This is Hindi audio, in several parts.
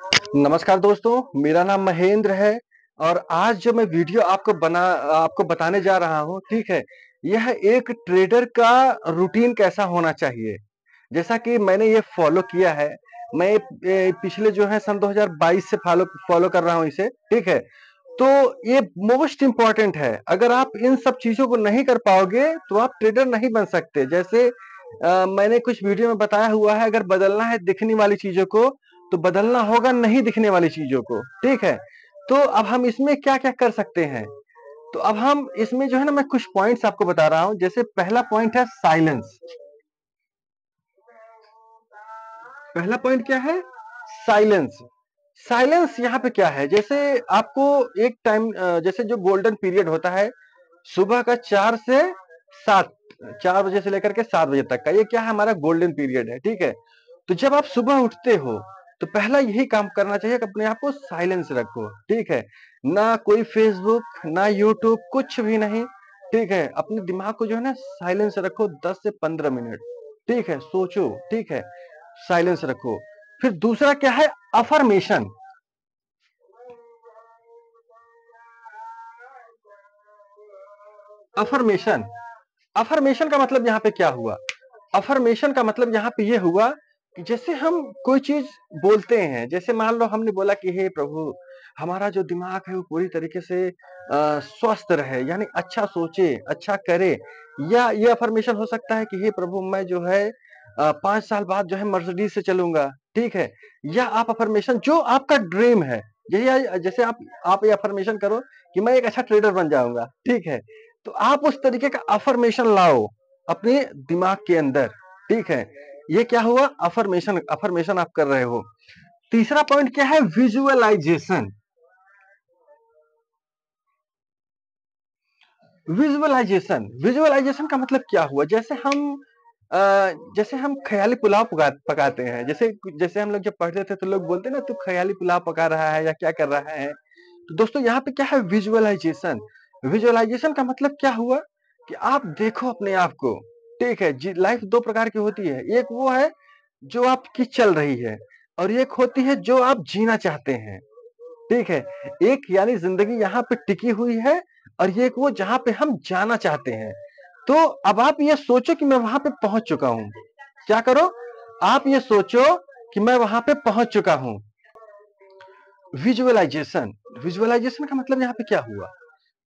नमस्कार दोस्तों, मेरा नाम महेंद्र है और आज जो मैं वीडियो आपको बताने जा रहा हूँ, ठीक है? यह एक ट्रेडर का रूटीन कैसा होना चाहिए। जैसा कि मैंने ये फ़ॉलो किया है, मैं पिछले जो है सन 2022 से फ़ॉलो फ़ॉलो कर रहा हूँ इसे, ठीक है? तो ये मोस्ट इम्पोर्टेंट है, अगर आप इन सब चीज़ों को नहीं कर पाओगे, तो आप ट्रेडर नहीं बन सकते। जैसे मैंने कुछ वीडियो में बताया हुआ है, अगर बदलना है दिखने वाली चीज़ों को, तो बदलना होगा नहीं दिखने वाली चीज़ों को, ठीक है? तो अब हम इसमें क्या-क्या कर सकते हैं? तो अब हम इसमें जो है ना मैं कुछ पॉइंट्स आपको बता रहा हूँ, जैसे पहला पॉइंट है साइलेंस। पहला पॉइंट क्या है? साइलेंस। साइलेंस यहाँ पे क्या है? जैसे आपको एक टाइम जैसे जो गोल्डन पीरियड होता है, सुबह का 4 से 7 4 बजे से लेकर के 7 बजे तक का, ये क्या है हमारा गोल्डन पीरियड है, ठीक है? तो जब आप सुबह उठते हो, तो पहला यही काम करना चाहिए कि अपने आप को साइलेंस रखो, ठीक है? ना कोई फ़ेसबुक, ना यूट्यूब, कुछ भी नहीं, ठीक है? अपने दिमाग को जो है ना साइलेंस रखो 10 से 15 मिनट, ठीक है? सोचो, ठीक है? साइलेंस रखो। फिर दूसरा क्या है? अफ़र्मेशन। अफ़र्मेशन। अफ़र्मेशन का मतलब यहाँ पे क्या हुआ? अफ़र्मेशन का मतलब यहाँ पे ये हुआ कि जैसे हम कोई चीज़ बोलते हैं, जैसे मान लो हमने बोला कि हे प्रभु, हमारा जो दिमाग है वो पूरी तरीके से स्वस्थ रहे, यानी अच्छा सोचे, अच्छा करे, या ये अफ़र्मेशन हो सकता है कि हे प्रभु मैं जो है 5 साल बाद जो है मर्सिडीज़ से चलूँगा, ठीक है? या आप अफ़र्मेशन जो आपका ड्रीम है, यही जैसे आप ये अफ़र्मेशन करो कि मैं एक अच्छा ट्रेडर बन जाऊँगा, ठीक है? तो आप उस तरीके का अफ़र्मेशन लाओ अपने दिमाग के अंदर, ठीक है? ये क्या हुआ? अफ़र्मेशन अफ़र्मेशन आप कर रहे हो। तीसरा पॉइंट क्या है? विज़ुअलाइज़ेशन। विज़ुअलाइज़ेशन का मतलब क्या हुआ? जैसे हम ख़याली पुलाव पकाते हैं, जैसे हम लोग जब पढ़ते थे तो लोग बोलते हैं ना तू ख़याली पुलाव पका रहा है या क्या कर रहा है? तो दोस्तों यहाँ पे क्या है? विज़ुअलाइज़ेशन। विज़ुअलाइज़ेशन का मतलब क्या हुआ? कि आप देखो अपने आप को, ठीक है? लाइफ़ 2 प्रकार की होती है, एक वो है जो आपकी चल रही है और एक होती है जो आप जीना चाहते हैं। ठीक है? एक यानी ज़िंदगी यहाँ पे टिकी हुई है और ये एक वो जहाँ पे हम जाना चाहते हैं। तो अब आप ये सोचो कि मैं वहाँ पे पहुँच चुका हूँ। क्या करो? आप ये सोचो कि मैं वहाँ पे पहुँच चुका हूँ। विज़ुअलाइज़ेशन, विज़ुअलाइज़ेशन का मतलब यहाँ पे क्या हुआ?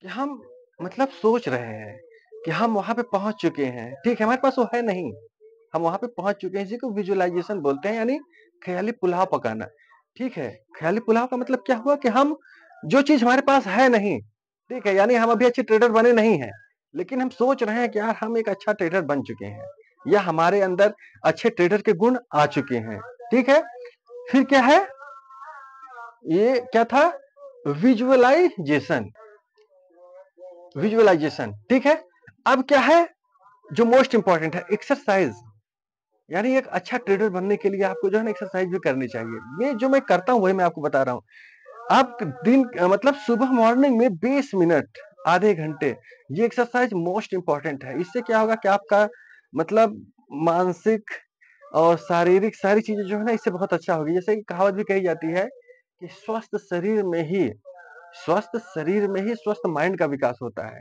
कि हम मतलब सोच रहे हैं कि हम वहाँ पे पहुँच चुके हैं। ठीक है? हमारे पास वो है नहीं। हम वहाँ पे पहुँच चुके हैं, इसी को विज़ुअलाइज़ेशन बोलते हैं यानी ख़याली पुलाव पकाना। ठीक है? ख़याली पुलाव का मतलब क्या हुआ कि हम जो चीज़ हमारे पास है नहीं, ठीक है? यानी हम अभी अच्छे ट्रेडर बने नहीं हैं, लेकिन हम सोच रहे हैं कि यार हम एक अच्छा ट्रेडर बन चुके हैं या हमारे अंदर अच्छे ट्रेडर के गुण आ चुके हैं। ठीक है? फिर क्या है? ये क्या था? विज़ुअलाइज़ेशन, विज़ुअलाइज़ेशन, ठीक है? अब क्या है? जो मोस्ट इम्पोर्टेंट है एक्सरसाइज़। यानी एक अच्छा ट्रेडर बनने के लिए आपको जो है ना एक्सरसाइज भी करनी चाहिए। मैं करता हूँ वही मैं आपको बता रहा हूँ। आप मतलब सुबह मॉर्निंग में 20 मिनट, आधे घंटे ये एक्सरसाइज मोस्ट इम्पोर्टेंट है। इससे क्या होगा कि आपका मतलब मानसिक और शारीरिक सारी चीज़ें जो है ना इससे बहुत अच्छा होगी। जैसे कि कहावत भी कही जाती है कि स्वस्थ शरीर में ही स्वस्थ माइंड का विकास होता है।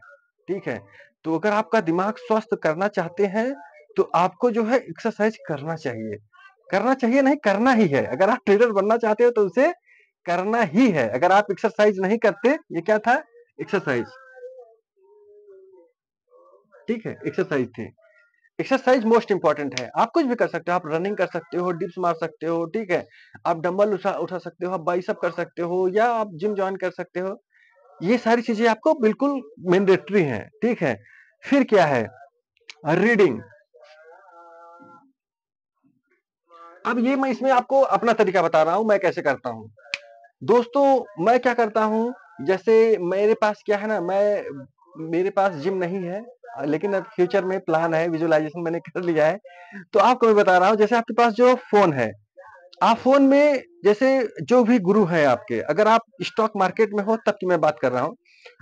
ठीक है? तो अगर आपका दिमाग स्वस्थ करना चाहते हैं, तो आपको जो है एक्सरसाइज करना चाहिए। करना चाहिए नहीं, करना ही है। अगर आप ट्रेडर बनना चाहते हो तो उसे करना ही है। अगर आप एक्सरसाइज नहीं करते, ये क्या था? एक्सरसाइज, ठीक है? एक्सरसाइज थी। एक्सरसाइज मोस्ट इंपॉर्टेंट है। आप कुछ भी कर सकते हो, आप रनिंग कर सकते हो, डिप्स मार सकते हो, ठीक है? आप डंबल उठा उठा सकते हो, आप बाइसेप कर सकते हो या आप जिम जॉइन कर सकते हो। ये सारी चीज़ें आपको बिल्कुल मैंडेटरी हैं, ठीक है? फिर क्या है? रीडिंग। अब ये मैं इसमें आपको अपना तरीका बता रहा हूँ, मैं कैसे करता हूँ। दोस्तों, मैं क्या करता हूँ, जैसे मेरे पास क्या है ना, मेरे पास जिम नहीं है, लेकिन अब फ्यूचर में प्लान है, विजुअलाइज़ेशन मैंने कर लिया है। तो आपको मैं बता रहा हूँ, जैसे आपके पास जो फ़ोन है, आप फ़ोन में जैसे जो भी गुरु हैं आपके, अगर आप स्टॉक मार्केट में हो तब की मैं बात कर रहा हूँ,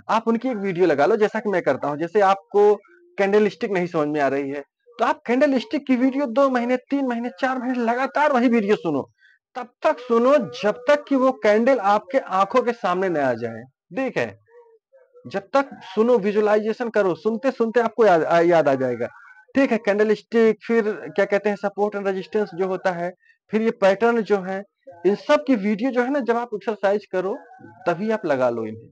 आप उनकी एक वीडियो लगा लो जैसा कि मैं करता हूँ। जैसे आपको कैंडलस्टिक नहीं समझ में आ रही है, तो आप कैंडलस्टिक की वीडियो 2 महीने, 3 महीने, 4 महीने लगातार वही वीडियो सुनो। तब तक सुनो जब तक कि वो कैंडल आपके आंखों के सामने न आ जाए। ठीक है, जब तक सुनो, विजुअलाइजेशन करो, सुनते सुनते आपको याद आ जाएगा। ठीक है, कैंडल स्टिक, फिर क्या कहते हैं सपोर्ट एंड रेजिस्टेंस जो होता है, फिर ये पैटर्न जो है, इन सब की वीडियो जो है ना, जब आप एक्सरसाइज करो तभी आप लगा लो इन्हें।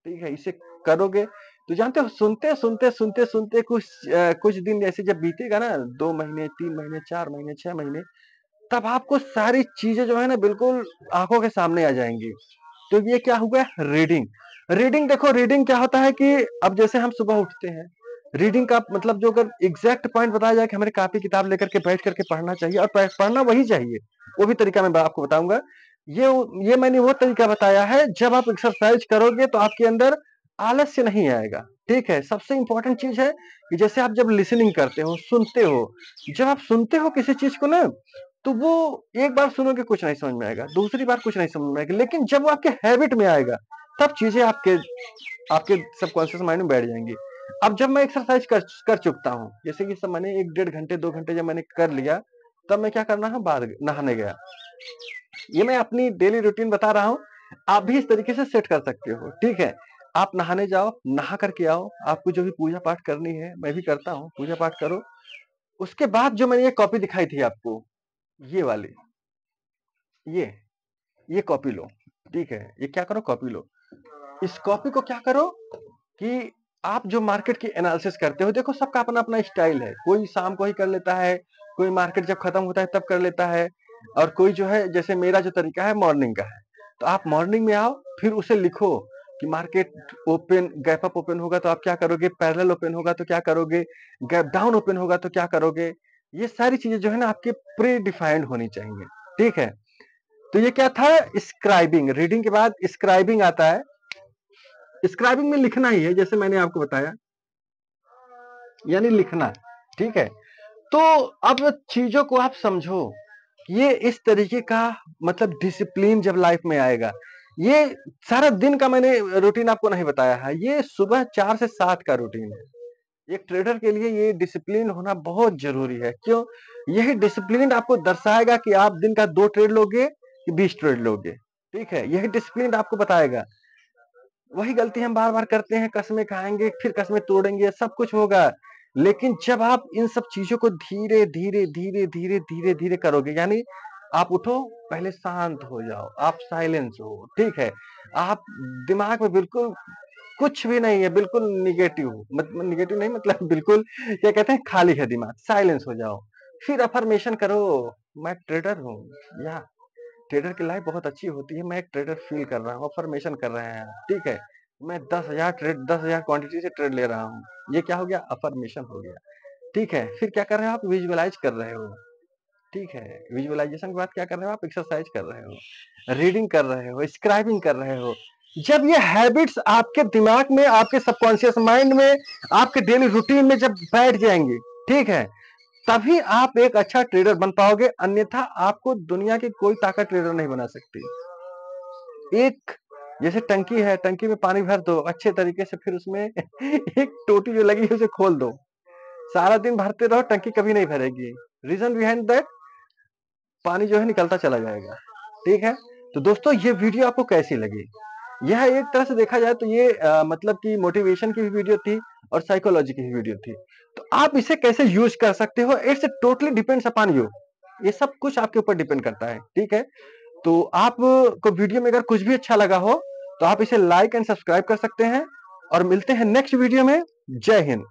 ठीक है, इसे करोगे तो जानते हो, सुनते सुनते सुनते सुनते कुछ दिन ऐसे जब बीतेगा ना, 2 महीने, 3 महीने, 4 महीने, 6 महीने, तब आपको सारी चीजें जो है ना बिल्कुल आंखों के सामने आ जाएंगी। तो ये क्या हुआ, रीडिंग। रीडिंग देखो, रीडिंग क्या होता है कि अब जैसे हम सुबह उठते हैं, रीडिंग का मतलब जो अगर एग्जैक्ट पॉइंट बताया जाए कि हमें कॉपी किताब लेकर के बैठ करके पढ़ना चाहिए, और पढ़ना वही चाहिए, वो भी तरीका मैं आपको बताऊंगा। ये ये मैंने वो तरीका बताया है, जब आप एक्सरसाइज करोगे तो आपके अंदर आलस्य नहीं आएगा। ठीक है, सबसे इंपॉर्टेंट चीज है कि जैसे आप जब लिसनिंग करते हो, सुनते हो, जब आप सुनते हो किसी चीज को ना, तो वो एक बार सुनोगे कुछ नहीं समझ में आएगा, दूसरी बार कुछ नहीं समझ में आएगा, लेकिन जब वो आपके हैबिट में आएगा, तब चीजें आपके आपके सबकॉन्शियस माइंड में बैठ जाएंगी। अब जब मैं एक्सरसाइज कर चुकता हूँ, जैसे कि सब मैंने 1 डेढ़ घंटे 2 घंटे जब मैंने कर लिया, तब मैं क्या करना है, बाहर नहाने गया। ये मैं अपनी डेली रूटीन बता रहा हूँ, आप भी इस तरीके से सेट कर सकते हो। ठीक है, आप नहाने जाओ, नहा करके आओ, आपको जो भी पूजा पाठ करनी है, मैं भी करता हूँ, पूजा पाठ करो। उसके बाद जो मैंने ये कॉपी दिखाई थी आपको, ये वाली, ये ये कॉपी लो। ठीक है, ये क्या करो, कॉपी लो। इस कॉपी को क्या करो कि आप जो मार्केट की एनालिसिस करते हो, देखो सबका अपना अपना स्टाइल है, कोई शाम को ही कर लेता है, कोई मार्केट जब खत्म होता है तब कर लेता है, और कोई जो है, जैसे मेरा जो तरीका है मॉर्निंग का है। तो आप मॉर्निंग में आओ, फिर उसे लिखो कि market open, gap up open होगा तो आप क्या करोगे, पैरेलल ओपन होगा तो क्या करोगे, गैप डाउन ओपन होगा तो क्या करोगे। ये सारी चीजें जो है ना आपके प्री डिफाइंड होनी चाहिए। ठीक है, तो ये क्या था, स्क्राइबिंग। रीडिंग के बाद स्क्राइबिंग आता है। स्क्राइबिंग में लिखना ही है, जैसे मैंने आपको बताया, यानी लिखना। ठीक है, तो अब चीजों को आप समझो, ये इस तरीके का मतलब डिसिप्लिन जब लाइफ में आएगा, ये सारा दिन का मैंने रूटीन आपको नहीं बताया है, ये सुबह 4 से 7 का रूटीन है। एक ट्रेडर के लिए ये डिसिप्लिन होना बहुत जरूरी है। क्यों, यही डिसिप्लिन आपको दर्शाएगा कि आप दिन का 2 ट्रेड लोगे कि 20 ट्रेड लोगे। ठीक है, यही डिसिप्लिन आपको बताएगा। वही गलती हम बार बार करते हैं, कसमें खाएंगे, फिर कसमें तोड़ेंगे, सब कुछ होगा। लेकिन जब आप इन सब चीजों को धीरे धीरे धीरे धीरे धीरे धीरे करोगे, यानी आप उठो, पहले शांत हो जाओ, आप साइलेंस हो। ठीक है, आप दिमाग में बिल्कुल कुछ भी नहीं है, बिल्कुल निगेटिव, मतलब निगेटिव नहीं, मतलब बिल्कुल क्या कहते हैं, खाली है दिमाग, साइलेंस हो जाओ। फिर अफर्मेशन करो, मैं ट्रेडर हूँ, या ट्रेडर की लाइफ बहुत अच्छी होती है, मैं एक ट्रेडर फील कर रहा हूँ, अफर्मेशन कर रहे हैं। ठीक है, मैं 10,000 क्वांटिटी से ट्रेड ले रहा हूँ, ये क्या हो गया, अफर्मेशन हो गया। ठीक है, फिर क्या कर रहे हो आप, विजुअलाइज कर रहे हो। ठीक है, विजुअलाइजेशन के बाद क्या कर रहे हो आप, एक्सरसाइज कर रहे हो, रीडिंग कर रहे हो, स्क्राइबिंग कर रहे हो। जब ये हैबिट्स आपके दिमाग में, आपके सबकॉन्शियस माइंड में, आपके डेली रूटीन में जब बैठ जाएंगे, ठीक है, तभी आप एक अच्छा ट्रेडर बन पाओगे, अन्यथा आपको दुनिया की कोई ताकत ट्रेडर नहीं बना सकती। एक जैसे टंकी है, टंकी में पानी भर दो अच्छे तरीके से, फिर उसमें एक टोटी जो लगी है उसे खोल दो, सारा दिन भरते रहो, टंकी कभी नहीं भरेगी। रीजन बिहाइंड दैट, पानी जो है निकलता चला जाएगा। ठीक है, तो दोस्तों ये वीडियो आपको कैसी लगी, यह एक तरह से देखा जाए तो ये मतलब कि मोटिवेशन की भी वीडियो थी और साइकोलॉजी की भी वीडियो थी। तो आप इसे कैसे यूज कर सकते हो, it's totally depends upon you. ये सब कुछ आपके ऊपर डिपेंड करता है। ठीक है, तो आप को वीडियो में अगर कुछ भी अच्छा लगा हो, तो आप इसे लाइक एंड सब्सक्राइब कर सकते हैं, और मिलते हैं नेक्स्ट वीडियो में। जय हिंद।